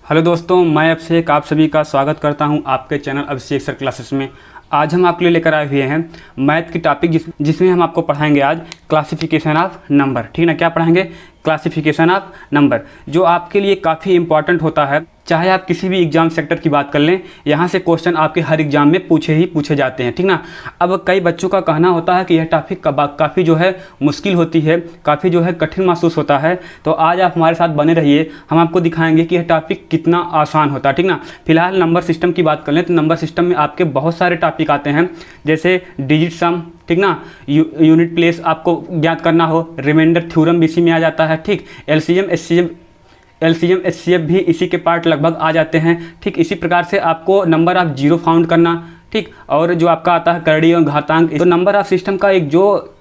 Hello दोस्तों, मैं अभिषेक आप सभी का स्वागत करता हूं आपके चैनल अभिषेक सर क्लासेस में। आज हम आपके लिए लेकर आए हुए हैं मैथ की टॉपिक जिसमें हम आपको पढ़ाएंगे आज क्लासिफिकेशन ऑफ नंबर। ठीक ना, क्या पढ़ाएंगे? क्लासिफिकेशन ऑफ नंबर, जो आपके लिए काफ़ी इंपॉर्टेंट होता है। चाहे आप किसी भी एग्जाम सेक्टर की बात कर लें, यहाँ से क्वेश्चन आपके हर एग्जाम में पूछे जाते हैं। ठीक ना, अब कई बच्चों का कहना होता है कि यह टॉपिक काफ़ी जो है मुश्किल होती है, काफ़ी जो है कठिन महसूस होता है। तो आज आप हमारे साथ बने रहिए, हम आपको दिखाएंगे कि यह टॉपिक कितना आसान होता है। ठीक ना, फिलहाल नंबर सिस्टम की बात कर लें तो नंबर सिस्टम में आपके बहुत सारे टॉपिक आते हैं, जैसे डिजिट सम, ठीक ना, यूनिट प्लेस आपको ज्ञात करना हो, रिमाइंडर थ्योरम भी इसी में आ जाता है। ठीक, एलसीएम एचसीएफ भी इसी के पार्ट लगभग आ जाते हैं। ठीक, इसी प्रकार से आपको नंबर ऑफ जीरो फाउंड करना, ठीक, और जो आपका आता है करड़ी और घातांक, तो नंबर ऑफ सिस्टम का एक जो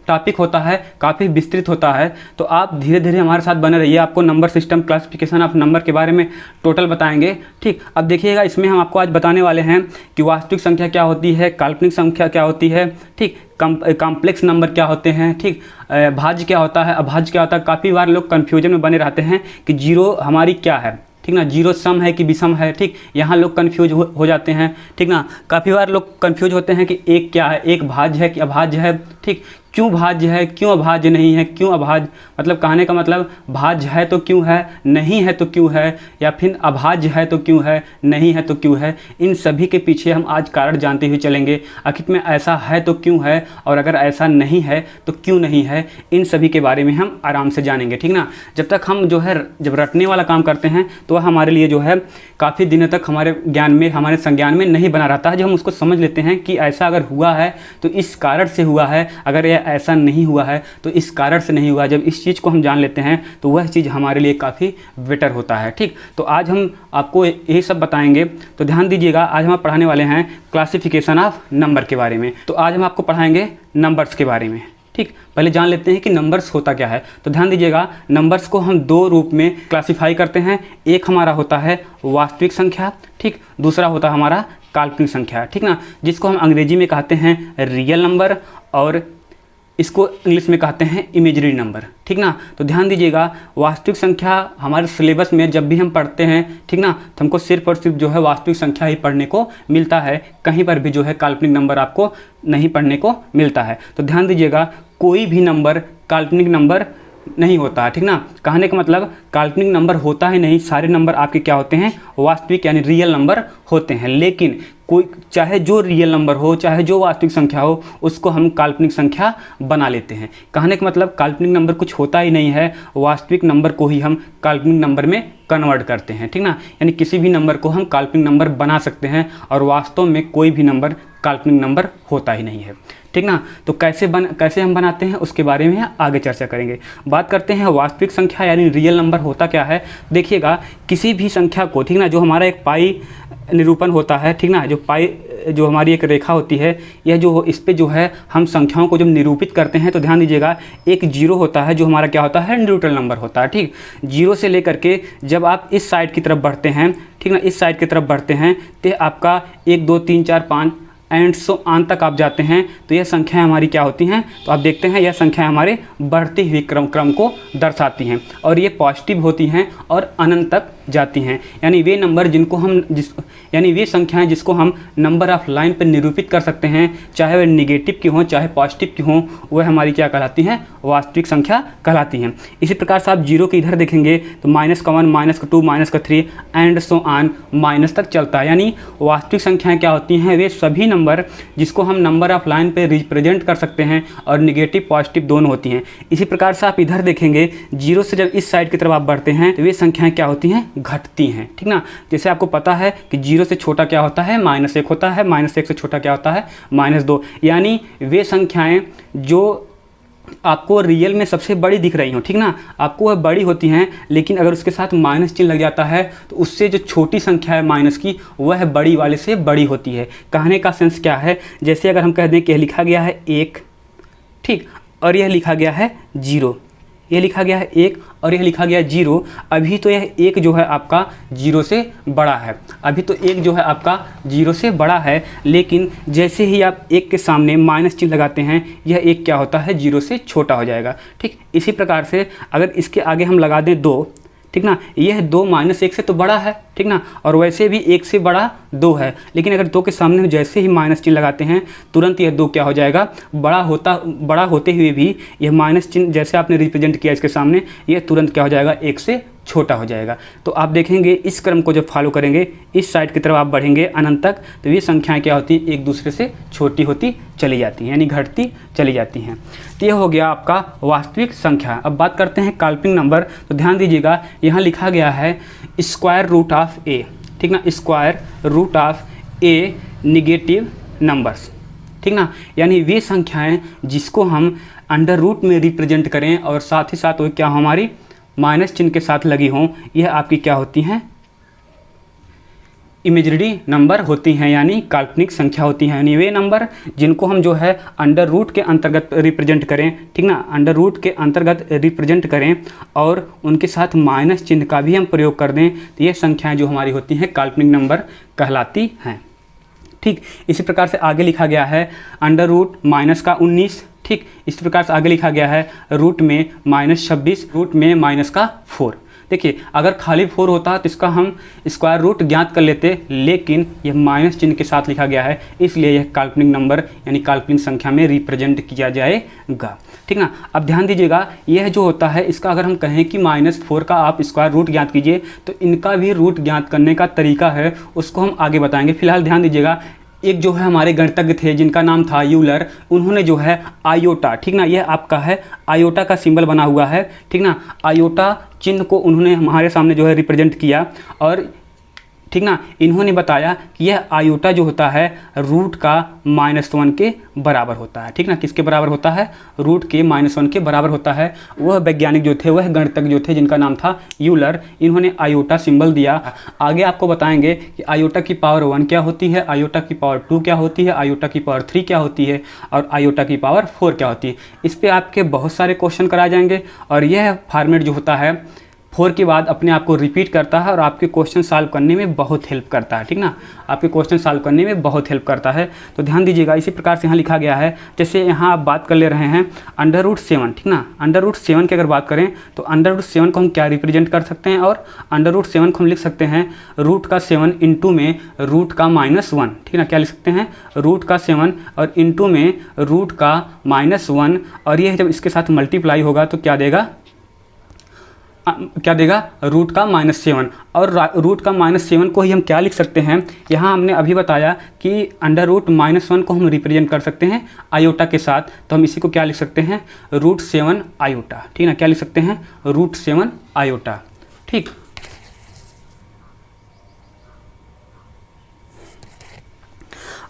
टॉपिक होता है काफ़ी विस्तृत होता है। तो आप धीरे धीरे हमारे साथ बने रहिए, आपको number system classification of number के बारे में टोटल बताएंगे। ठीक, अब देखिएगा, इसमें हम आपको आज बताने वाले हैं कि वास्तविक संख्या क्या होती है, काल्पनिक संख्या क्या होती है, ठीक, कॉम्प्लेक्स नंबर क्या होते हैं, ठीक, भाज्य क्या होता है, अभाज्य क्या होता है। काफ़ी बार लोग कन्फ्यूजन में बने रहते हैं कि जीरो हमारी क्या है, ठीक ना, जीरो सम है कि विषम है। ठीक, यहाँ लोग कन्फ्यूज हो जाते हैं। ठीक ना, काफ़ी बार लोग कन्फ्यूज होते हैं कि एक क्या है, एक भाज्य है कि अभाज्य है। ठीक, क्यों भाज्य है, क्यों अभाज्य नहीं है, क्यों अभाज्य, मतलब कहने का मतलब भाज्य है तो क्यों है, नहीं है तो क्यों है, या फिर अभाज्य है तो क्यों है, नहीं है तो क्यों है। इन सभी के पीछे हम आज कारण जानते हुए चलेंगे। आखिर में ऐसा है तो क्यों है, और अगर ऐसा नहीं है तो क्यों नहीं है, इन सभी के बारे में हम आराम से जानेंगे। ठीक ना, जब तक हम जो है जब रटने वाला काम करते हैं तो वह हमारे लिए जो है काफ़ी दिनों तक हमारे ज्ञान में, हमारे संज्ञान में नहीं बना रहता है। जब हम उसको समझ लेते हैं कि ऐसा अगर हुआ है तो इस कारण से हुआ है, अगर यह ऐसा नहीं हुआ है तो इस कारण से नहीं हुआ। जब इस चीज़ को हम जान लेते हैं तो वह चीज़ हमारे लिए काफ़ी बेटर होता है। ठीक, तो आज हम आपको यही सब बताएंगे, तो ध्यान दीजिएगा। आज हम पढ़ाने वाले हैं क्लासिफिकेशन ऑफ नंबर के बारे में। तो आज हम आपको पढ़ाएंगे नंबर्स के बारे में। ठीक, पहले जान लेते हैं कि नंबर्स होता क्या है। तो ध्यान दीजिएगा, नंबर्स को हम दो रूप में क्लासिफाई करते हैं। एक हमारा होता है वास्तविक संख्या, ठीक, दूसरा होता है हमारा काल्पनिक संख्या। ठीक ना, जिसको हम अंग्रेजी में कहते हैं रियल नंबर, और इसको इंग्लिश में कहते हैं इमेजरी नंबर। ठीक ना, तो ध्यान दीजिएगा, वास्तविक संख्या हमारे सिलेबस में जब भी हम पढ़ते हैं, ठीक ना, तो हमको सिर्फ और सिर्फ जो है वास्तविक संख्या ही पढ़ने को मिलता है। कहीं पर भी जो है काल्पनिक नंबर आपको नहीं पढ़ने को मिलता है। तो ध्यान दीजिएगा, कोई भी नंबर काल्पनिक नंबर नहीं होता है। ठीक ना, कहने का मतलब काल्पनिक नंबर होता ही नहीं, सारे नंबर आपके क्या होते हैं, वास्तविक यानी रियल नंबर होते हैं। लेकिन कोई, चाहे जो रियल नंबर हो, चाहे जो वास्तविक संख्या हो, उसको हम काल्पनिक संख्या बना लेते हैं। कहने का मतलब काल्पनिक नंबर कुछ होता ही नहीं है, वास्तविक नंबर को ही हम काल्पनिक नंबर में कन्वर्ट करते हैं। ठीक ना, यानी किसी भी नंबर को हम काल्पनिक नंबर बना सकते हैं, और वास्तव में कोई भी नंबर काल्पनिक नंबर होता ही नहीं है। ठीक ना, तो कैसे हम बनाते हैं उसके बारे में आगे चर्चा करेंगे। बात करते हैं वास्तविक संख्या यानी रियल नंबर होता क्या है। देखिएगा, किसी भी संख्या को, ठीक ना, जो हमारा एक पाई निरूपण होता है, ठीक ना, जो पाई जो हमारी एक रेखा होती है, यह जो इस पे जो है हम संख्याओं को जब निरूपित करते हैं तो ध्यान दीजिएगा, एक जीरो होता है जो हमारा क्या होता है, न्यूट्रल नंबर होता है। ठीक, जीरो से लेकर के जब आप इस साइड की तरफ बढ़ते हैं, ठीक ना, इस साइड की तरफ बढ़ते हैं, तो आपका 1 2 3 4 5 एंड सो ऑन तक आप जाते हैं, तो यह संख्याएं हमारी क्या होती हैं, तो आप देखते हैं यह संख्याएं हमारे बढ़ते हुए क्रम को दर्शाती हैं, और ये पॉजिटिव होती हैं और अनंत तक जाती हैं। यानी वे नंबर यानी वे संख्याएं जिसको हम नंबर ऑफ लाइन पर निरूपित कर सकते हैं, चाहे वह निगेटिव की हों चाहे पॉजिटिव की हों, वह हमारी क्या कहलाती हैं, वास्तविक संख्या कहलाती हैं। इसी प्रकार से आप जीरो के इधर देखेंगे तो -1 -2 -3 एंड सो ऑन माइनस तक चलता है। यानी वास्तविक संख्याएं क्या होती हैं, वे सभी नंबर जिसको हम नंबर ऑफ लाइन पे रिप्रेजेंट कर सकते हैं, और निगेटिव पॉजिटिव दोनों होती हैं। इसी प्रकार से आप इधर देखेंगे, जीरो से जब इस साइड की तरफ आप बढ़ते हैं तो वे संख्याएं क्या होती हैं, घटती हैं। ठीक ना, जैसे आपको पता है कि जीरो से छोटा क्या होता है, -1 होता है, -1 से छोटा क्या होता है, -2। यानी वे संख्याएं जो आपको रियल में सबसे बड़ी दिख रही हो, ठीक ना, आपको वह बड़ी होती हैं, लेकिन अगर उसके साथ माइनस चिन्ह लग जाता है तो उससे जो छोटी संख्या है माइनस की, वह बड़ी वाले से बड़ी होती है। कहने का सेंस क्या है, जैसे अगर हम कह दें कि यह लिखा गया है 1, ठीक, और यह लिखा गया है 0, ये लिखा गया है 1 और यह लिखा गया 0। अभी तो यह 1 जो है आपका 0 से बड़ा है, अभी तो 1 जो है आपका 0 से बड़ा है, लेकिन जैसे ही आप 1 के सामने माइनस चिन्ह लगाते हैं, यह 1 क्या होता है, 0 से छोटा हो जाएगा। ठीक, इसी प्रकार से अगर इसके आगे हम लगा दें 2, ठीक ना, यह 2 -1 से तो बड़ा है, ठीक ना, और वैसे भी 1 से बड़ा 2 है, लेकिन अगर 2 के सामने हम जैसे ही माइनस चिन्ह लगाते हैं तुरंत यह 2 क्या हो जाएगा, बड़ा होते हुए भी यह माइनस चिन्ह जैसे आपने रिप्रेजेंट किया इसके सामने, यह तुरंत क्या हो जाएगा, 1 से छोटा हो जाएगा। तो आप देखेंगे इस क्रम को जब फॉलो करेंगे, इस साइड की तरफ आप बढ़ेंगे अनंत तक, तो ये संख्याएं क्या होती हैं, एक दूसरे से छोटी होती चली जाती हैं, यानी घटती चली जाती हैं। तो यह हो गया आपका वास्तविक संख्या। अब बात करते हैं काल्पनिक नंबर। तो ध्यान दीजिएगा, यहाँ लिखा गया है स्क्वायर रूट ऑफ ए, ठीक ना, square root of a negative numbers, ठीक ना, यानी वे संख्याएं जिसको हम अंडर रूट में रिप्रेजेंट करें और साथ ही साथ वो क्या हमारी माइनस चिन्ह के साथ लगी हों, यह आपकी क्या होती हैं, इमेजरी नंबर होती हैं, यानी काल्पनिक संख्या होती हैं। यानी वे नंबर जिनको हम जो है अंडर रूट के अंतर्गत रिप्रेजेंट करें, ठीक ना, अंडर रूट के अंतर्गत रिप्रेजेंट करें और उनके साथ माइनस चिन्ह का भी हम प्रयोग कर दें, तो ये संख्याएं जो हमारी होती हैं काल्पनिक नंबर कहलाती हैं। ठीक, इसी प्रकार से आगे लिखा गया है अंडर रूट माइनस का 19, ठीक, इस प्रकार से आगे लिखा गया है रूट में -26, रूट में माइनस का 4। देखिए, अगर खाली 4 होता तो इसका हम स्क्वायर रूट ज्ञात कर लेते, लेकिन यह माइनस चिन्ह के साथ लिखा गया है, इसलिए यह काल्पनिक नंबर यानी काल्पनिक संख्या में रिप्रेजेंट किया जाएगा, ठीक ना। अब ध्यान दीजिएगा, यह जो होता है इसका अगर हम कहें कि -4 का आप स्क्वायर रूट ज्ञात कीजिए, तो इनका भी रूट ज्ञात करने का तरीका है, उसको हम आगे बताएंगे। फिलहाल ध्यान दीजिएगा, एक जो है हमारे गणितज्ञ थे जिनका नाम था यूलर, उन्होंने जो है आयोटा, ठीक ना, यह आपका है आयोटा का सिंबल बना हुआ है, ठीक ना, आयोटा चिन्ह को उन्होंने हमारे सामने जो है रिप्रेजेंट किया और ठीक ना, इन्होंने बताया कि यह आयोटा जो होता है रूट का -1 के बराबर होता है, ठीक ना, किसके बराबर होता है, रूट के -1 के बराबर होता है। वह वैज्ञानिक जो थे, वह गणितज्ञ जो थे जिनका नाम था यूलर, इन्होंने आयोटा सिंबल दिया। आगे आपको बताएंगे कि आयोटा की पावर 1 क्या होती है, आयोटा की पावर 2 क्या होती है, आयोटा की पावर 3 क्या होती है और आयोटा की पावर 4 क्या होती है। इस पर आपके बहुत सारे क्वेश्चन कराए जाएंगे और यह फॉर्मेट जो होता है 4 के बाद अपने आप को रिपीट करता है और आपके क्वेश्चन सॉल्व करने में बहुत हेल्प करता है, ठीक ना, आपके क्वेश्चन सॉल्व करने में बहुत हेल्प करता है। तो ध्यान दीजिएगा, इसी प्रकार से यहाँ लिखा गया है, जैसे यहाँ आप बात कर ले रहे हैं √7, ठीक ना, √7 की अगर बात करें तो √7 को हम क्या रिप्रेजेंट कर सकते हैं, और √7 को हम लिख सकते हैं रूट का 7 इंटू में रूट का -1, ठीक ना, क्या लिख सकते हैं, रूट का 7 और इंटू में रूट का -1, और यह जब इसके साथ मल्टीप्लाई होगा तो क्या देगा, रूट का -7, और रूट का -7 को ही हम क्या लिख सकते हैं, यहाँ हमने अभी बताया कि √-1 को हम रिप्रेजेंट कर सकते हैं आयोटा के साथ, तो हम इसी को क्या लिख सकते हैं, √7 आयोटा, ठीक ना, क्या लिख सकते हैं, √7 आयोटा, ठीक।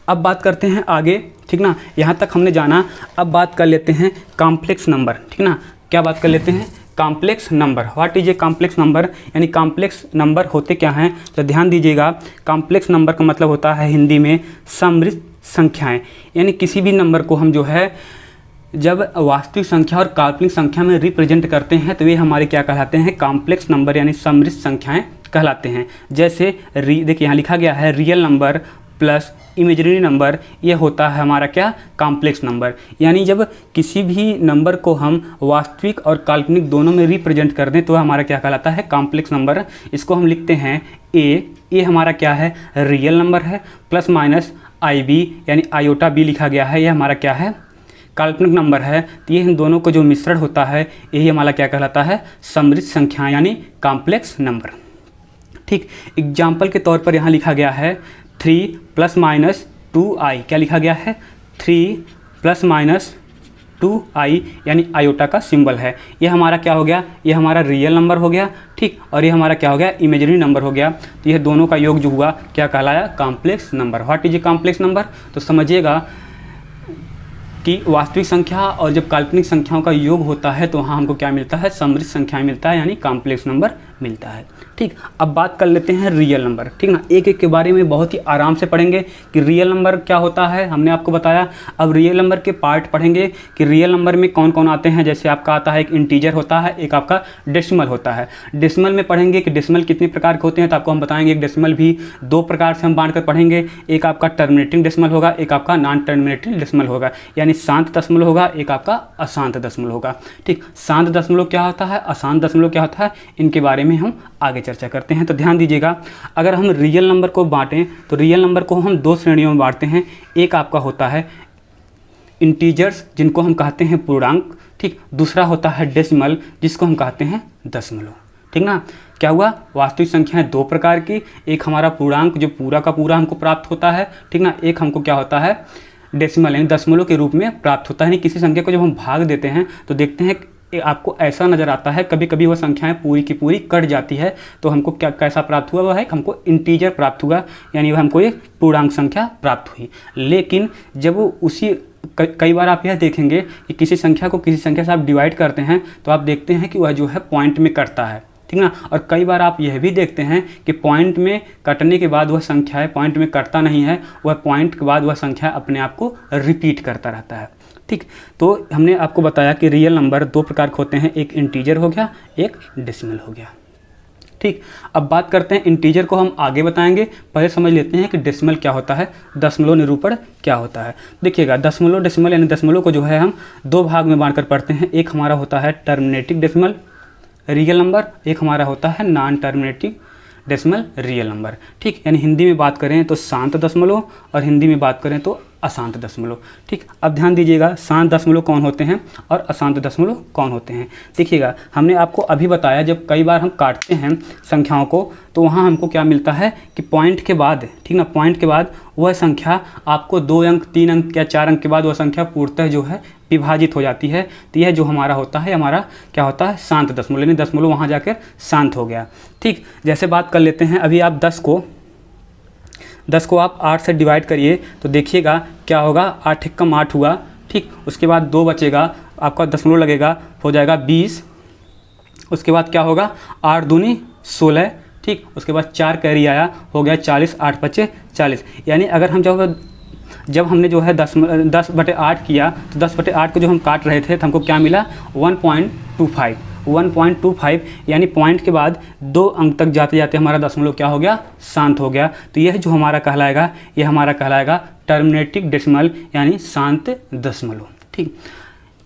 अब बात करते हैं आगे, ठीक ना, यहाँ तक हमने जाना। अब बात कर लेते हैं कॉम्प्लेक्स नंबर, ठीक ना, क्या बात कर लेते हैं, complex number. What is a complex number, यानी कॉम्प्लेक्स नंबर होते क्या हैं, तो ध्यान दीजिएगा, कॉम्प्लेक्स नंबर का मतलब होता है हिंदी में सम्मिश्र संख्याएं, यानी किसी भी नंबर को हम जो है जब वास्तविक संख्या और काल्पनिक संख्या में रिप्रेजेंट करते हैं तो वे हमारे क्या कहलाते हैं, कॉम्प्लेक्स नंबर यानी सम्मिश्र संख्याएं कहलाते हैं। जैसे देखिए यहाँ लिखा गया है real number plus imaginary number, ये होता है हमारा क्या, कॉम्प्लेक्स नंबर। यानी जब किसी भी नंबर को हम वास्तविक और काल्पनिक दोनों में रिप्रेजेंट कर दें तो हमारा क्या कहलाता है, कॉम्प्लेक्स नंबर। इसको हम लिखते हैं ए हमारा क्या है, रियल नंबर है, प्लस माइनस IB यानी आयोटा B लिखा गया है, यह हमारा क्या है, काल्पनिक नंबर है। तो ये इन दोनों को जो मिश्रण होता है यही हमारा क्या कहलाता है, सम्मिश्र संख्या यानी कॉम्प्लेक्स नंबर। ठीक, एग्जाम्पल के तौर पर यहाँ लिखा गया है 3 ± 2i, क्या लिखा गया है, 3 ± 2i यानी आयोटा का सिंबल है। ये हमारा क्या हो गया, ये हमारा रियल नंबर हो गया, ठीक, और ये हमारा क्या हो गया, इमेजिनरी नंबर हो गया। तो यह दोनों का योग जो हुआ क्या कहलाया, complex number. What is a complex number, तो समझिएगा कि वास्तविक संख्या और जब काल्पनिक संख्याओं का योग होता है तो वहाँ हमको क्या मिलता है, सम्मिश्र संख्या मिलता है यानी कॉम्प्लेक्स नंबर मिलता है। ठीक, अब बात कर लेते हैं रियल नंबर। ठीक ना, एक एक के बारे में बहुत ही आराम से पढ़ेंगे कि रियल नंबर क्या होता है, हमने आपको बताया। अब रियल नंबर के पार्ट पढ़ेंगे कि रियल नंबर में कौन कौन आते हैं। जैसे आपका आता है एक इंटीजर होता है, एक आपका डेसिमल होता है। डेसिमल में पढ़ेंगे कि डेसिमल कितने प्रकार के होते हैं, तो आपको हम बताएंगे। एक डेसिमल भी दो प्रकार से हम बांट कर पढ़ेंगे, एक आपका टर्मिनेटिंग डेसिमल होगा, एक आपका नॉन टर्मिनेटिंग डेसिमल होगा, यानी शांत दशमलव होगा, एक आपका अशांत दशमलव होगा। ठीक, शांत दशमलव क्या होता है, अशांत दशमलव क्या होता है, इनके बारे में में हम आगे चर्चा करते हैं। तो ध्यान दीजिएगा, अगर हम रियल नंबर को बांटें तो रियल नंबर को हम दो श्रेणियों में बांटते हैं। एक आपका होता है इंटीजर्स जिनको हम कहते हैं पूर्णांक, ठीक। दूसरा होता है डेसिमल जिसको हम कहते हैं दशमलव, ठीक ना। क्या हुआ, वास्तविक संख्या है दो प्रकार की, एक हमारा पूर्णांक जो पूरा का पूरा हमको प्राप्त होता है, ठीक ना। एक हमको क्या होता है डेसिमल यानी दशमलव के रूप में प्राप्त होता है। यानी किसी संख्या को जब हम भाग देते हैं तो देखते हैं आपको ऐसा नज़र आता है, कभी कभी वह संख्याएं पूरी की पूरी कट जाती है तो हमको क्या कैसा प्राप्त हुआ, वह है हमको इंटीजर प्राप्त हुआ, यानी वह हमको एक पूर्णांक संख्या प्राप्त हुई। लेकिन जब वो उसी कई बार आप यह देखेंगे कि किसी संख्या को किसी संख्या से आप डिवाइड करते हैं तो आप देखते हैं कि वह जो है पॉइंट में कटता है, ठीक ना। और कई बार आप यह भी देखते हैं कि पॉइंट में कटने के बाद वह संख्या है पॉइंट में कटता नहीं है, वह पॉइंट के बाद वह संख्या अपने आप को रिपीट करता रहता है, ठीक। तो हमने आपको बताया कि रियल नंबर दो प्रकार के होते हैं, एक इंटीजर हो गया, एक डेसिमल हो गया, ठीक। अब बात करते हैं इंटीजर को हम आगे बताएंगे, पहले समझ लेते हैं कि डेसिमल क्या होता है, दशमलव निरूपण क्या होता है। देखिएगा, दशमलव डेसिमल यानी दशमलव को जो है हम दो भाग में बांटकर पढ़ते हैं। एक हमारा होता है टर्मिनेटिंग डेसिमल रियल नंबर, एक हमारा होता है non terminating decimal real number, ठीक। यानी हिंदी में बात करें तो शांत दशमलव और हिंदी में बात करें तो अशांत दशमलव, ठीक। अब ध्यान दीजिएगा, शांत दशमलव कौन होते हैं और अशांत दशमलव कौन होते हैं। देखिएगा, हमने आपको अभी बताया जब कई बार हम काटते हैं संख्याओं को तो वहाँ हमको क्या मिलता है कि पॉइंट के बाद, ठीक ना, पॉइंट के बाद वह संख्या आपको 2 अंक 3 अंक या 4 अंक के बाद वह संख्या पूर्णतः जो है विभाजित हो जाती है। तो यह जो हमारा होता है, हमारा क्या होता है शांत दशमलव, यानी दशमलव वहाँ जाकर शांत हो गया, ठीक। जैसे बात कर लेते हैं, अभी आप 10 को आप 8 से डिवाइड करिए तो देखिएगा क्या होगा, 8 एकम 8 हुआ, ठीक। उसके बाद 2 बचेगा, आपका दशमलव लगेगा, हो जाएगा 20। उसके बाद क्या होगा, 8 दूनी 16, ठीक। उसके बाद 4 कैरी आया, हो गया 40, 8 बचे 40। यानी अगर हम जब हमने जो है 10/8 किया तो 10/8 को जो हम काट रहे थे तो हमको क्या मिला 1.25, यानी पॉइंट के बाद 2 अंक तक जाते जाते हमारा दशमलव क्या हो गया, शांत हो गया। तो यह जो हमारा कहलाएगा, यह हमारा कहलाएगा टर्मिनेटिंग डेसिमल यानी शांत दशमलव, ठीक।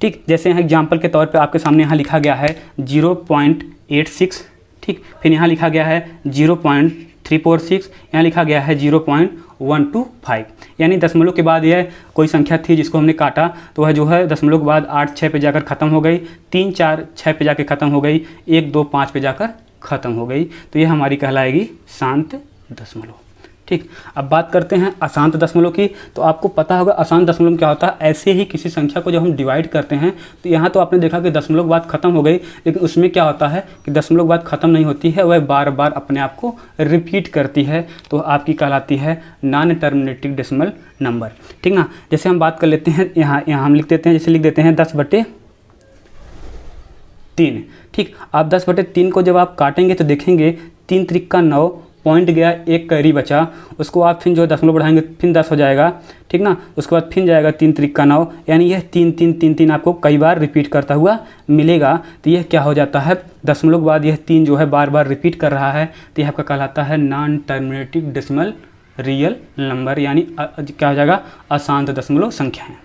ठीक, जैसे यहाँ एग्जाम्पल के तौर पे आपके सामने यहाँ लिखा गया है 0.86, ठीक। फिर यहाँ लिखा गया है 0.346, यहाँ लिखा गया है 0.125, यानी दशमलव के बाद यह कोई संख्या थी जिसको हमने काटा तो वह जो है दशमलव के बाद 8 6 पे जाकर ख़त्म हो गई, 3 4 6 पे जाकर ख़त्म हो गई, 1 2 5 पे जाकर ख़त्म हो गई। तो यह हमारी कहलाएगी शांत दशमलव, ठीक। अब बात करते हैं अशांत दशमलव की। तो आपको पता होगा अशांत दशमलव क्या होता है। ऐसे ही किसी संख्या को जब हम डिवाइड करते हैं तो यहाँ तो आपने देखा कि दशमलव के बाद ख़त्म हो गई, लेकिन उसमें क्या होता है कि दशमलव के बाद ख़त्म नहीं होती है, वह बार बार अपने आप को रिपीट करती है। तो आपकी कहलाती है नॉन टर्मिनेटिंग डेसिमल नंबर, ठीक ना। जैसे हम बात कर लेते हैं, यहाँ हम लिख देते हैं, जैसे लिख देते हैं 10/3, ठीक। आप 10/3 को जब आप काटेंगे तो देखेंगे 3 त्रिक 9 पॉइंट गया, 1 कैरी बचा, उसको आप फिर जो दशमलव बढ़ाएंगे फिर 10 हो जाएगा, ठीक ना। उसके बाद फिर जाएगा 3 त्रिक 9, यानी यह 3 3 3 3 आपको कई बार रिपीट करता हुआ मिलेगा। तो यह क्या हो जाता है, दशमलव के बाद यह 3 जो है बार बार रिपीट कर रहा है, तो यह आपका कहलाता है non terminating decimal real number, यानी क्या हो जाएगा अशांत दशमलव संख्या है।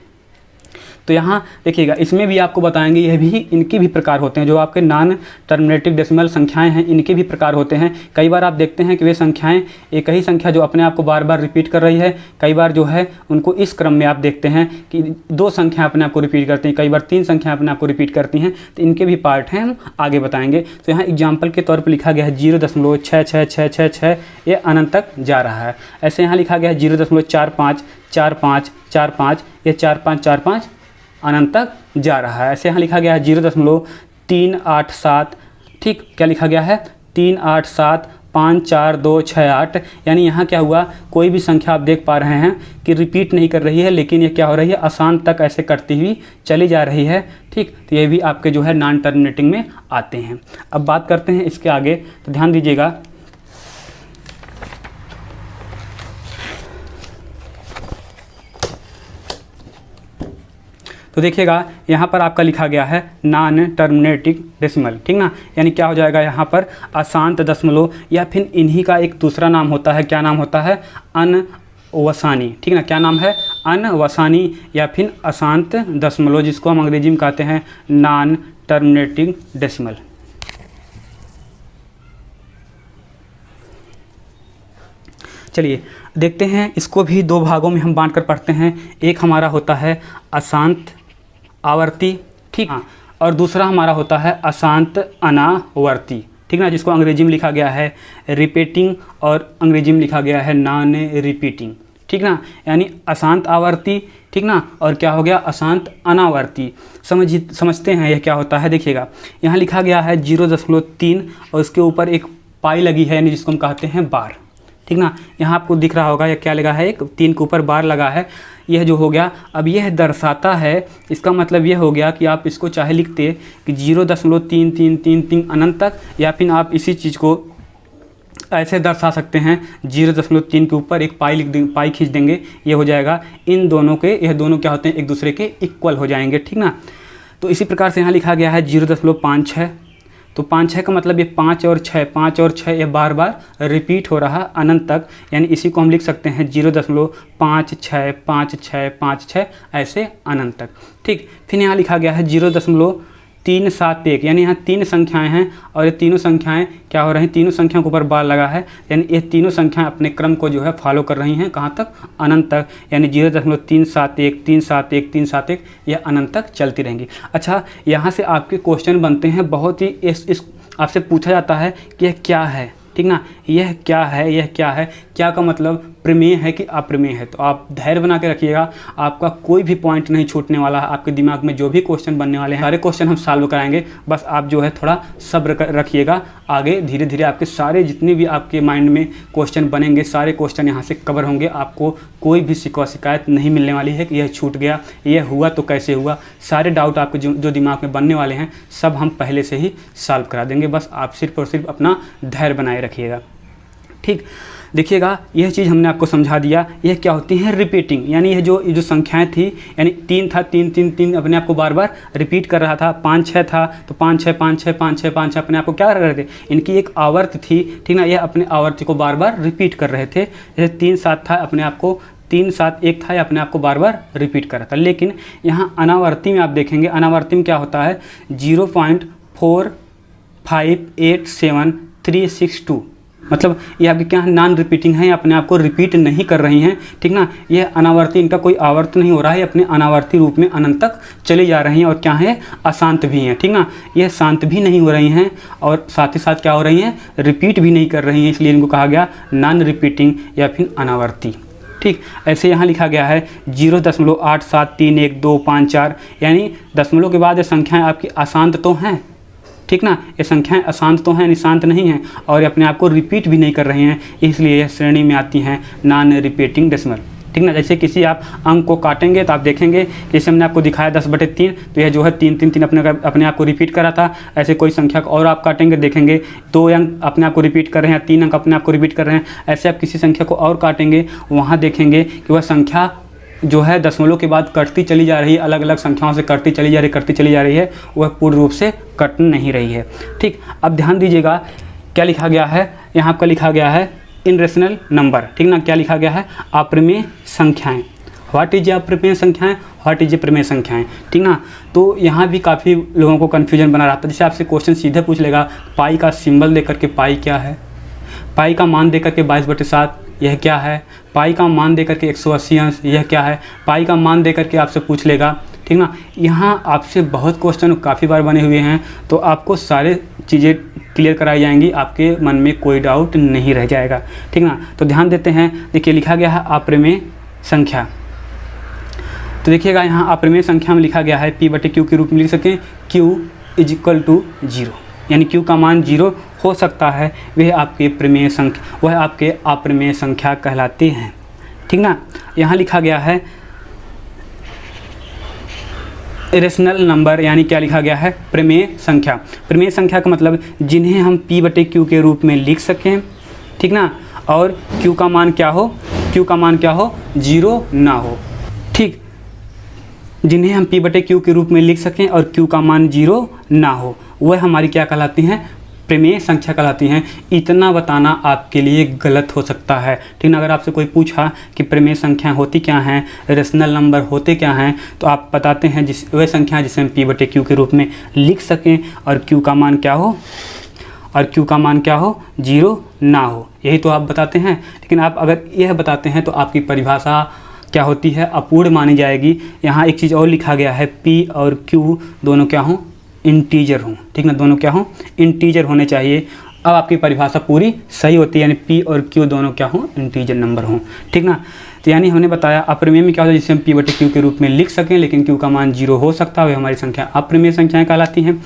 तो यहाँ देखिएगा, इसमें भी आपको बताएंगे, यह भी इनके भी प्रकार होते हैं। जो आपके नॉन टर्मिनेटिंग डेसिमल संख्याएं हैं इनके भी प्रकार होते हैं। कई बार आप देखते हैं कि वे संख्याएं एक ही संख्या जो अपने आप को बार बार रिपीट कर रही है, कई बार जो है उनको इस क्रम में आप देखते हैं कि 2 संख्या अपने आप को रिपीट करती हैं, कई बार 3 संख्या अपने आप को रिपीट करती हैं। तो इनके भी पार्ट हैं, हम आगे बताएंगे। तो यहाँ एग्जाम्पल के तौर पर लिखा गया है 0.666666, ये अनंत तक जा रहा है। ऐसे यहाँ लिखा गया है 0.454545, ये 4545 अनंत तक जा रहा है। ऐसे यहाँ लिखा गया है 0.387, ठीक। क्या लिखा गया है 3875426 यानी यहाँ क्या हुआ, कोई भी संख्या आप देख पा रहे हैं कि रिपीट नहीं कर रही है, लेकिन ये क्या हो रही है अशांत तक ऐसे करती हुई चली जा रही है, ठीक। तो ये भी आपके जो है नॉन टर्मिनेटिंग में आते हैं। अब बात करते हैं इसके आगे, तो ध्यान दीजिएगा, तो देखिएगा यहाँ पर आपका लिखा गया है नॉन टर्मिनेटिंग डेसिमल, ठीक ना। यानी क्या हो जाएगा यहाँ पर अशांत दशमलव, या फिर इन्हीं का एक दूसरा नाम होता है, क्या नाम होता है अनवसानी, ठीक ना। क्या नाम है अनवसानी या फिर अशांत दशमलव, जिसको हम अंग्रेजी में कहते हैं नॉन टर्मिनेटिंग डेसिमल। चलिए देखते हैं, इसको भी दो भागों में हम बांट कर पढ़ते हैं। एक हमारा होता है अशांत आवर्ती, ठीक, हाँ, और दूसरा हमारा होता है अशांत अनावर्ती, ठीक ना, जिसको अंग्रेजी में लिखा गया है रिपीटिंग और अंग्रेजी में लिखा गया है नॉन रिपीटिंग, ठीक ना, यानी अशांत आवर्ती, ठीक ना, और क्या हो गया अशांत अनावर्ती। समझते हैं यह क्या होता है। देखिएगा यहाँ लिखा गया है 0.3 और उसके ऊपर एक पाई लगी है, यानी जिसको हम कहते हैं बार, ठीक ना। यहाँ आपको दिख रहा होगा यह क्या लगा है, एक 3 के ऊपर बार लगा है। यह जो हो गया, अब यह दर्शाता है, इसका मतलब यह हो गया कि आप इसको चाहे लिखते कि 0.3333 अनंत तक, या फिर आप इसी चीज़ को ऐसे दर्शा सकते हैं 0.3 के ऊपर एक पाई लिख देंगे, पाई खींच देंगे, ये हो जाएगा इन दोनों के, यह दोनों क्या होते हैं एक दूसरे के इक्वल हो जाएंगे, ठीक ना। तो इसी प्रकार से यहाँ लिखा गया है 0.56, तो 5-6 का मतलब ये 5 और 6 ये बार बार रिपीट हो रहा अनंत तक, यानी इसी को हम लिख सकते हैं 0.565656 ऐसे अनंत तक, ठीक। फिर यहाँ लिखा गया है 0.371, यानी यहाँ 3 संख्याएं हैं और ये तीनों संख्याएं क्या हो रही हैं, तीनों संख्याओं के ऊपर बार लगा है, यानी ये तीनों संख्याएं अपने क्रम को जो है फॉलो कर रही हैं, कहाँ तक, अनंत तक, यानी 0.371 371 371 यह अनंत तक चलती रहेंगी। अच्छा, यहाँ से आपके क्वेश्चन बनते हैं बहुत ही, इस आपसे पूछा जाता है कि यह क्या है, ठीक ना, यह क्या है, यह क्या है, क्या का मतलब प्रमेय है कि अप्रमेय है। तो आप धैर्य बना के रखिएगा, आपका कोई भी पॉइंट नहीं छूटने वाला है। आपके दिमाग में जो भी क्वेश्चन बनने वाले हैं सारे क्वेश्चन हम सॉल्व कराएंगे, बस आप जो है थोड़ा सब्र रखिएगा। आगे धीरे धीरे आपके सारे जितने भी आपके माइंड में क्वेश्चन बनेंगे, सारे क्वेश्चन यहाँ से कवर होंगे। आपको कोई भी शिकायत नहीं मिलने वाली है कि यह छूट गया, यह हुआ तो कैसे हुआ। सारे डाउट आपके जो दिमाग में बनने वाले हैं सब हम पहले से ही सॉल्व करा देंगे, बस आप सिर्फ और सिर्फ अपना धैर्य बनाए रखिएगा, ठीक। देखिएगा यह चीज़ हमने आपको समझा दिया। यह क्या होती है रिपीटिंग, यानी यह जो संख्याएं थी, यानी 3 था, 3 3 3 अपने आप को बार बार रिपीट कर रहा था। 5 6 था तो 5 6 5 6 5 6 5 6 अपने आप को क्या कर रहे थे, इनकी एक आवर्त थी, ठीक ना, यह अपने आवर्त को बार बार रिपीट कर रहे थे। जैसे 3 7 था, अपने आप को 3 7 1 था, यह अपने आप को बार बार रिपीट कर रहा था। लेकिन यहाँ अनावर्ती में आप देखेंगे, अनावर्ती में क्या होता है 0.4587362, मतलब ये आपके क्या नॉन रिपीटिंग है, अपने आप को रिपीट नहीं कर रही हैं, ठीक ना। यह अनावर्ती, इनका कोई आवर्त नहीं हो रहा है, अपने अनावर्ती रूप में अनंत तक चले जा रही हैं, और क्या है अशांत भी हैं, ठीक ना। यह शांत भी नहीं हो रही हैं और साथ ही साथ क्या हो रही हैं, रिपीट भी नहीं कर रही हैं, इसलिए इनको कहा गया नॉन रिपीटिंग या फिर अनावर्ती, ठीक। ऐसे यहाँ लिखा गया है 0.873125 यानी दशमलव के बाद ये संख्याएँ आपकी अशांत तो हैं, ठीक ना, ये संख्याएं अशांत तो हैं, निशांत नहीं हैं, और ये अपने आप को रिपीट भी नहीं कर रही हैं, इसलिए यह श्रेणी में आती हैं नॉन रिपीटिंग डेसिमल, ठीक ना। जैसे किसी आप अंक को काटेंगे तो आप देखेंगे, जैसे हमने आपको दिखाया 10/3, तो यह जो है 3 3 3 अपने आप को रिपीट कर रहा था। ऐसे कोई संख्या को और आप काटेंगे, देखेंगे 2 अंक अपने आप को रिपीट कर रहे हैं, 3 अंक अपने आप को रिपीट कर रहे हैं। ऐसे आप किसी संख्या को और काटेंगे, वहाँ देखेंगे कि वह संख्या जो है दशमलव के बाद कटती चली जा रही है, अलग अलग संख्याओं से कटती चली जा रही है, वह पूर्ण रूप से कट नहीं रही है, ठीक। अब ध्यान दीजिएगा क्या लिखा गया है, यहाँ आपका लिखा गया है इनरेशनल नंबर, ठीक ना। क्या लिखा गया है, अप्रमेय संख्याएं। व्हाट इज अप्रमेय संख्याएं, व्हाट इज प्रमेय संख्याएं, ठीक ना। तो यहाँ भी काफ़ी लोगों को कन्फ्यूजन बना रहता है। जैसे आपसे क्वेश्चन सीधे पूछ लेगा, पाई का सिंबल दे करके पाई क्या है, पाई का मान दे करके 22/7 यह क्या है, पाई का मान दे करके 180 अंश यह क्या है, पाई का मान दे करके आपसे पूछ लेगा, ठीक ना। यहाँ आपसे बहुत क्वेश्चन काफ़ी बार बने हुए हैं, तो आपको सारे चीज़ें क्लियर कराई जाएंगी, आपके मन में कोई डाउट नहीं रह जाएगा, ठीक ना। तो ध्यान देते हैं, देखिए लिखा गया है अप्रमेय संख्या। तो देखिएगा यहाँ अप्रमेय संख्या में लिखा गया है P/Q के रूप में लिख सकें, Q = 0, यानी Q का मान 0 हो सकता है, वह आपके प्रमेय संख्या, वह आपके अप्रमेय संख्या कहलाते हैं, ठीक ना। यहाँ लिखा गया है इरेशनल नंबर, यानी क्या लिखा गया है प्रमेय संख्या। प्रमेय संख्या का मतलब जिन्हें हम P/Q के रूप में लिख सकें, ठीक ना, और Q का मान क्या हो, 0 ना हो, ठीक। जिन्हें हम P/Q के रूप में लिख सकें और Q का मान 0 ना हो, वह हमारी क्या कहलाती हैं, प्रमेय संख्या कहलाती हैं। इतना बताना आपके लिए गलत हो सकता है, ठीक ना। अगर आपसे कोई पूछा कि प्रमेय संख्या होती क्या हैं, रेशनल नंबर होते क्या हैं, तो आप बताते हैं वह संख्या जिसे हम P/Q के रूप में लिख सकें और Q का मान क्या हो, और q का मान क्या हो, 0 ना हो, यही तो आप बताते हैं। लेकिन आप अगर यह बताते हैं तो आपकी परिभाषा क्या होती है, अपूर्ण मानी जाएगी। यहाँ एक चीज़ और लिखा गया है, p और q दोनों क्या हों, इंटीजर हों, ठीक ना, दोनों क्या हों, इंटीजर होने चाहिए। अब आपकी परिभाषा पूरी सही होती है, यानी p और q दोनों क्या हों, इंटीजर नंबर हों, ठीक ना। तो यानी हमने बताया अप्रमेय में क्या होता है, जिसे हम p/q के रूप में लिख सकें, लेकिन q का मान 0 हो सकता है, हमारी संख्या अप्रमेय संख्याएं कहलाती हैं।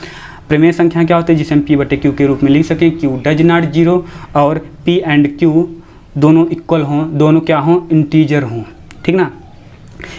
प्रमेय संख्या क्या होती है, जिसे हम p/q के रूप में लिख सकें, q डज नॉट 0 और p एंड q दोनों इक्वल हों, दोनों क्या हों, इंटीजर हों, ठीक ना।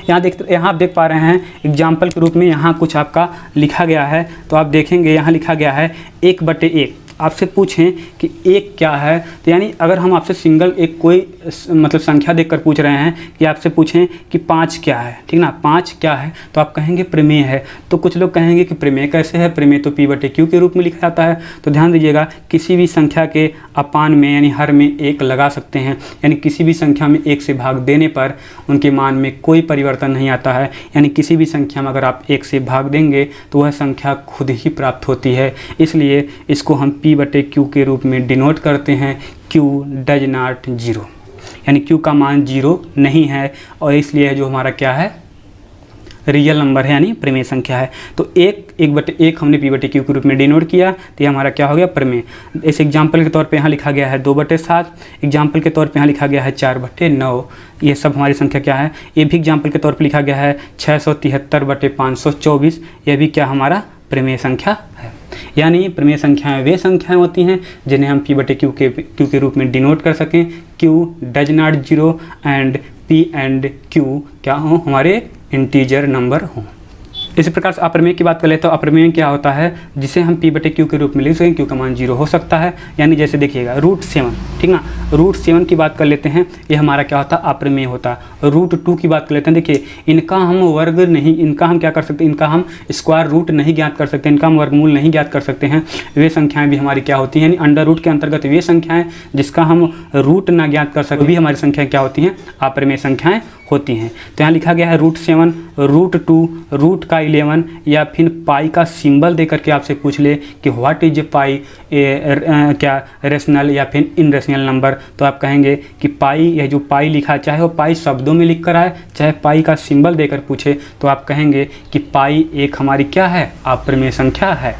यहाँ आप देख पा रहे हैं एग्जाम्पल के रूप में यहाँ कुछ आपका लिखा गया है, तो आप देखेंगे यहाँ लिखा गया है 1/1। आपसे पूछें कि 1 क्या है, तो यानी अगर हम आपसे सिंगल एक कोई मतलब संख्या देखकर पूछ रहे हैं कि आपसे पूछें कि 5 क्या है, ठीक ना, 5 क्या है, तो आप कहेंगे प्रमेय है। तो कुछ लोग कहेंगे कि प्रमेय कैसे है, प्रमेय तो p/q के रूप में लिखा जाता है। तो ध्यान दीजिएगा, किसी भी संख्या के अपान में यानी हर में 1 लगा सकते हैं, यानी किसी भी संख्या में 1 से भाग देने पर उनके मान में कोई परिवर्तन नहीं आता है। यानी किसी भी संख्या में अगर आप 1 से भाग देंगे तो वह संख्या खुद ही प्राप्त होती है, इसलिए इसको हम p/q के रूप में डिनोट करते हैं, q डज नॉट 0, यानी q का मान 0 नहीं है, और इसलिए जो हमारा क्या है, रियल नंबर है, यानी प्रमेय संख्या है। तो 1/1 हमने p/q के रूप में डिनोट किया, तो ये हमारा क्या हो गया, प्रमेय। इस एग्जाम्पल के तौर पे यहाँ लिखा गया है 2/7, एग्जाम्पल के तौर पे यहाँ लिखा गया है 4/9, ये सब हमारी संख्या क्या है। ये भी एग्जाम्पल के तौर पे लिखा गया है 673/524, यह भी क्या हमारा प्रमेय संख्या है। यानी प्रमेय संख्याएं वे संख्याएं होती हैं जिन्हें हम p/q के रूप में डिनोट कर सकें, q does not 0 and p and q क्या हों, हमारे इंटीजर नंबर हों। इसी प्रकार से अप्रमेय की बात कर ले तो अप्रमेय क्या होता है, जिसे हम p/q के रूप में लिख सकें, q का मान 0 हो सकता है। यानी जैसे देखिएगा √7, ठीक ना, √7 की बात कर लेते हैं, ये हमारा क्या होता है, अप्रमेय होता है। √2 की बात कर लेते हैं, देखिए इनका हम वर्ग नहीं, इनका हम क्या कर सकते हैं, इनका हम स्क्वायर रूट नहीं ज्ञात कर सकते, इनका हम वर्गमूल नहीं ज्ञात कर सकते हैं। वे संख्याएँ भी हमारी क्या होती हैं, यानी अंडर रूट के अंतर्गत वे संख्याएँ जिसका हम रूट ना ज्ञात कर सकते, भी हमारी संख्याएँ क्या होती हैं, अप्रमेय संख्याएँ होती हैं। तो यहाँ लिखा गया है √7, √2, रूट का 11, या फिर पाई का सिंबल दे करके आपसे पूछ ले कि व्हाट इज पाई, क्या रेशनल या फिर इनरेशनल नंबर, तो आप कहेंगे कि पाई, यह जो पाई लिखा, चाहे वो पाई शब्दों में लिख कर आए, चाहे पाई का सिंबल देकर पूछे, तो आप कहेंगे कि पाई एक हमारी क्या है, अप्रमेय संख्या है,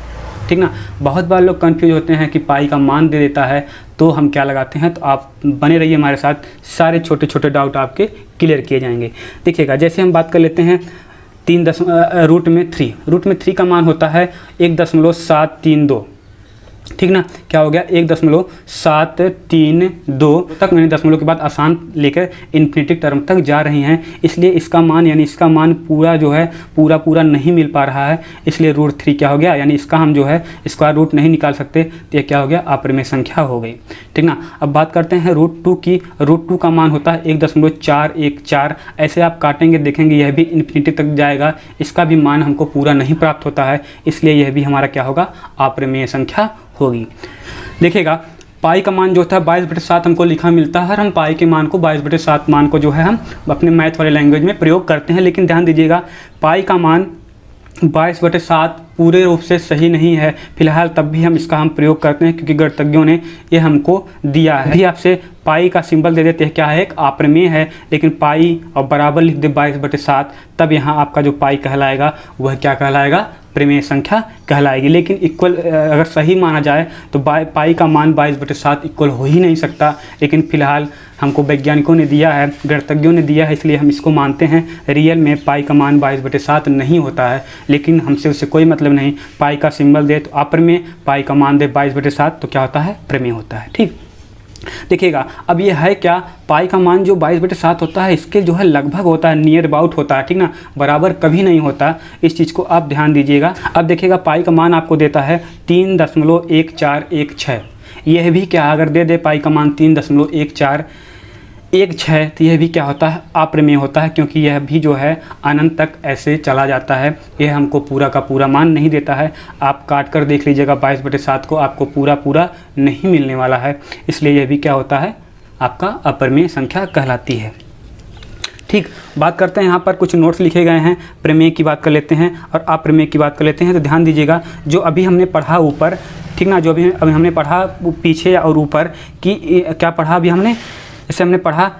ठीक ना। बहुत बार लोग कंफ्यूज होते हैं कि पाई का मान दे देता है तो हम क्या लगाते हैं, तो आप बने रहिए हमारे साथ, सारे छोटे छोटे डाउट आपके क्लियर किए जाएंगे। देखिएगा जैसे हम बात कर लेते हैं √3 का मान होता है 1.732, ठीक ना, क्या हो गया 1.732 तक, मैंने दशमलव के बाद आसान लेकर इन्फिनिटी टर्म तक जा रही हैं, इसलिए इसका मान यानी इसका मान पूरा जो है पूरा नहीं मिल पा रहा है, इसलिए √3 क्या हो गया, यानी इसका हम जो है स्क्वायर रूट नहीं निकाल सकते, तो ये क्या हो गया, अप्रमेय संख्या हो गई, ठीक ना। अब बात करते हैं √2 की, √2 का मान होता है 1.414, ऐसे आप काटेंगे देखेंगे यह भी इन्फिनिटी तक जाएगा, इसका भी मान हमको पूरा नहीं प्राप्त होता है, इसलिए यह भी हमारा क्या होगा, अप्रमेय संख्या होगी। देखिएगा पाई का मान जो था 22/7 हमको लिखा मिलता है, और हम पाई के मान को 22/7 मान को जो है हम अपने मैथ वाले लैंग्वेज में प्रयोग करते हैं। लेकिन ध्यान दीजिएगा पाई का मान 22/7 पूरे रूप से सही नहीं है फिलहाल, तब भी हम इसका प्रयोग करते हैं क्योंकि गणितज्ञों ने ये हमको दिया है। भी आपसे पाई का सिंबल दे देते हैं, क्या है, एक अप्रमेय है, लेकिन पाई और बराबर लिख दे 22/7, तब यहाँ आपका जो पाई कहलाएगा वह क्या कहलाएगा, प्रमेय संख्या कहलाएगी। लेकिन इक्वल अगर सही माना जाए तो पाई का मान 22/7 इक्वल हो ही नहीं सकता, लेकिन फिलहाल हमको वैज्ञानिकों ने दिया है, गणितज्ञों ने दिया है, इसलिए हम इसको मानते हैं। रियल में पाई का मान 22/7 नहीं होता है, लेकिन हमसे उससे कोई मतलब नहीं, पाई का सिंबल दे तो अप्रमेय, पाई का मान दे 22/7 तो क्या होता है, प्रमेय होता है, ठीक। देखिएगा अब ये है क्या, पाई का मान जो 22/7 होता है इसके जो है लगभग होता है, नियर अबाउट होता है, ठीक ना, बराबर कभी नहीं होता, इस चीज़ को आप ध्यान दीजिएगा। अब देखिएगा पाई का मान आपको देता है 3.1416, यह भी क्या अगर दे दे पाई का मान 3.1416, तो यह भी क्या होता है, अप्रमेय होता है, क्योंकि यह भी जो है अनंत तक ऐसे चला जाता है, यह हमको पूरा का पूरा मान नहीं देता है। आप काट कर देख लीजिएगा 22/7 को, आपको पूरा नहीं मिलने वाला है, इसलिए यह भी क्या होता है, आपका अप्रमेय संख्या कहलाती है, ठीक, बात करते हैं यहाँ पर कुछ नोट्स लिखे गए हैं, प्रमेय की बात कर लेते हैं और अप्रमेय की बात कर लेते हैं। तो ध्यान दीजिएगा, जो अभी हमने पढ़ा ऊपर, ठीक ना, जो अभी हमने पढ़ा पीछे और ऊपर कि क्या पढ़ा अभी हमने, जैसे हमने पढ़ा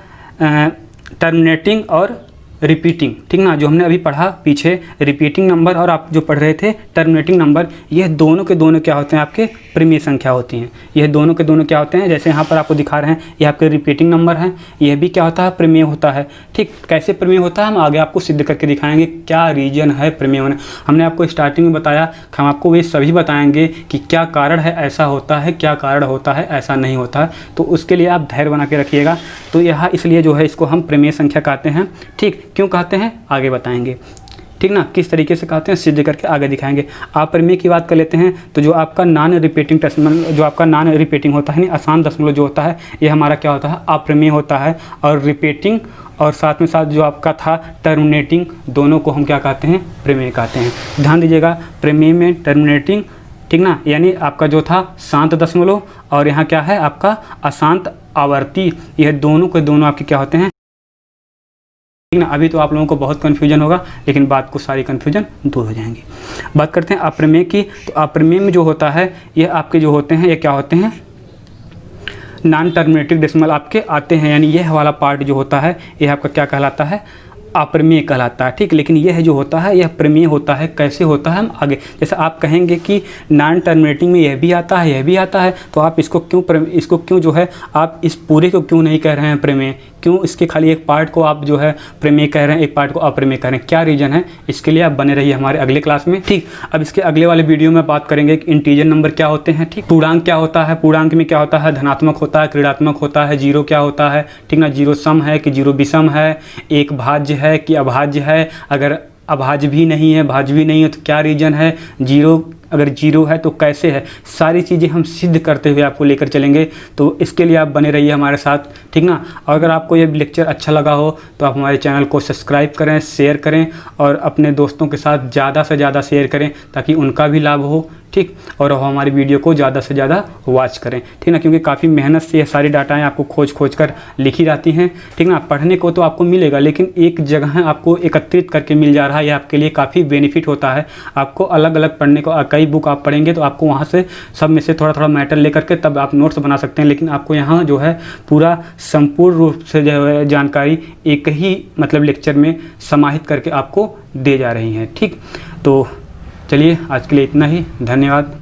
टर्मिनेटिंग और रिपीटिंग, ठीक ना, जो हमने अभी पढ़ा पीछे रिपीटिंग नंबर और आप जो पढ़ रहे थे टर्मिनेटिंग नंबर, यह दोनों के दोनों क्या होते हैं, आपके प्रमेय संख्या होती हैं। यह दोनों के दोनों क्या होते हैं, जैसे यहाँ पर आपको दिखा रहे हैं, ये आपके रिपीटिंग नंबर हैं, यह भी क्या होता है, प्रमेय होता है। ठीक, कैसे प्रमेय होता है हम आगे आपको सिद्ध करके दिखाएंगे, क्या रीजन है प्रमेय होने। हमने आपको स्टार्टिंग में बताया, हम आपको वे सभी बताएंगे कि क्या कारण है ऐसा होता है, क्या कारण होता है ऐसा नहीं होता है। तो उसके लिए आप धैर्य बना के रखिएगा। तो यह इसलिए जो है इसको हम प्रमेय संख्या कहते हैं। ठीक, क्यों कहते हैं आगे बताएंगे, ठीक ना, किस तरीके से कहते हैं सिद्ध करके आगे दिखाएंगे। अप्रमेय की बात कर लेते हैं, तो जो आपका नॉन रिपीटिंग डेसिमल, जो आपका नॉन रिपीटिंग होता है, नहीं आसान दशमलव जो होता है, ये हमारा क्या होता है, अप्रमेय होता है। और रिपीटिंग और साथ में साथ जो आपका था टर्मिनेटिंग, दोनों को हम क्या कहते हैं, प्रमेय कहते हैं। ध्यान दीजिएगा, प्रमेय में टर्मिनेटिंग, ठीक ना, यानी आपका जो था शांत दशमलव और यहाँ क्या है आपका अशांत आवर्ती, यह दोनों के दोनों आपके क्या होते हैं, ठीक ना। अभी तो आप लोगों को बहुत कन्फ्यूजन होगा, लेकिन बात को सारी कन्फ्यूजन दूर हो जाएंगी। बात करते हैं अप्रमेय की। तो अप्रमेय में जो होता है, ये आपके जो होते हैं, ये क्या होते हैं, नॉन टर्मिनेटिंग डेसिमल आपके आते हैं, यानी यह वाला पार्ट जो होता है, यह आपका क्या कहलाता है, अप्रमेय कहलाता है। ठीक, लेकिन यह जो होता है, यह प्रमेय होता है। कैसे होता है, हम आगे, जैसे आप कहेंगे कि नॉन टर्मिनेटिंग में यह भी आता है, यह भी आता है, तो आप इसको क्यों जो है, आप इस पूरे को क्यों नहीं कह रहे हैं प्रमेय, क्यों इसके खाली एक पार्ट को आप जो है प्रमेय कह रहे हैं, एक पार्ट को अप्रमेय कह रहे हैं, क्या रीज़न है, इसके लिए आप बने रहिए हमारे अगले क्लास में। ठीक, अब इसके अगले वाले वीडियो में बात करेंगे कि इंटीजर नंबर क्या होते हैं, ठीक, पूर्णांक क्या होता है, पूर्णांक में क्या होता है, धनात्मक होता है, ऋणात्मक होता है, जीरो क्या होता है, ठीक ना, जीरो सम है कि जीरो विषम है, एक भाज्य है कि अभाज्य है, अगर अभाज्य भी नहीं है, भाज्य भी नहीं है, तो क्या रीजन है, जीरो अगर जीरो है तो कैसे है, सारी चीज़ें हम सिद्ध करते हुए आपको लेकर चलेंगे। तो इसके लिए आप बने रहिए हमारे साथ, ठीक ना। और अगर आपको ये लेक्चर अच्छा लगा हो तो आप हमारे चैनल को सब्सक्राइब करें, शेयर करें और अपने दोस्तों के साथ ज़्यादा से ज़्यादा शेयर करें ताकि उनका भी लाभ हो, ठीक, और हमारी वीडियो को ज़्यादा से ज़्यादा वॉच करें, ठीक ना, क्योंकि काफ़ी मेहनत से ये सारी डाटाएं आपको खोज कर लिखी जाती हैं, ठीक ना। पढ़ने को तो आपको मिलेगा, लेकिन एक जगह आपको एकत्रित करके मिल जा रहा है, ये आपके लिए काफ़ी बेनिफिट होता है। आपको अलग अलग पढ़ने को, कई बुक आप पढ़ेंगे तो आपको वहाँ से सब में से थोड़ा थोड़ा मैटर लेकर के तब आप नोट्स बना सकते हैं, लेकिन आपको यहाँ जो है पूरा संपूर्ण रूप से जो है जानकारी एक ही मतलब लेक्चर में समाहित करके आपको दे जा रही हैं। ठीक, तो चलिए आज के लिए इतना ही, धन्यवाद।